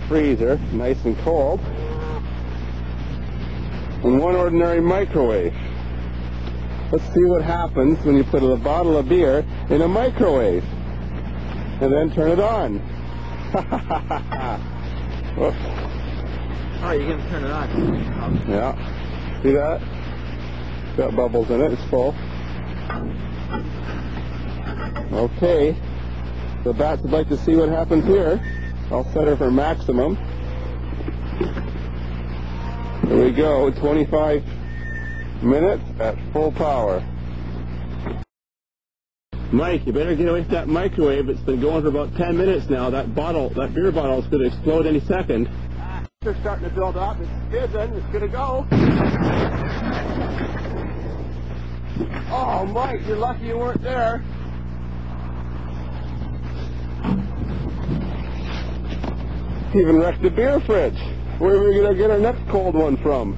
freezer, nice and cold, and one ordinary microwave. Let's see what happens when you put a bottle of beer in a microwave and then turn it on. Oh, you're going to turn it on. Yeah. See that? It's got bubbles in it. It's full. Okay. The bats would like to see what happens here. I'll set her for maximum. There we go. 25 minutes at full power. Mike, you better get away from that microwave. It's been going for about 10 minutes now. That beer bottle is going to explode any second. They're starting to build up. It's fizzing. It's going to go. Oh, Mike, you're lucky you weren't there. Even wrecked the beer fridge. Where are we going to get our next cold one from?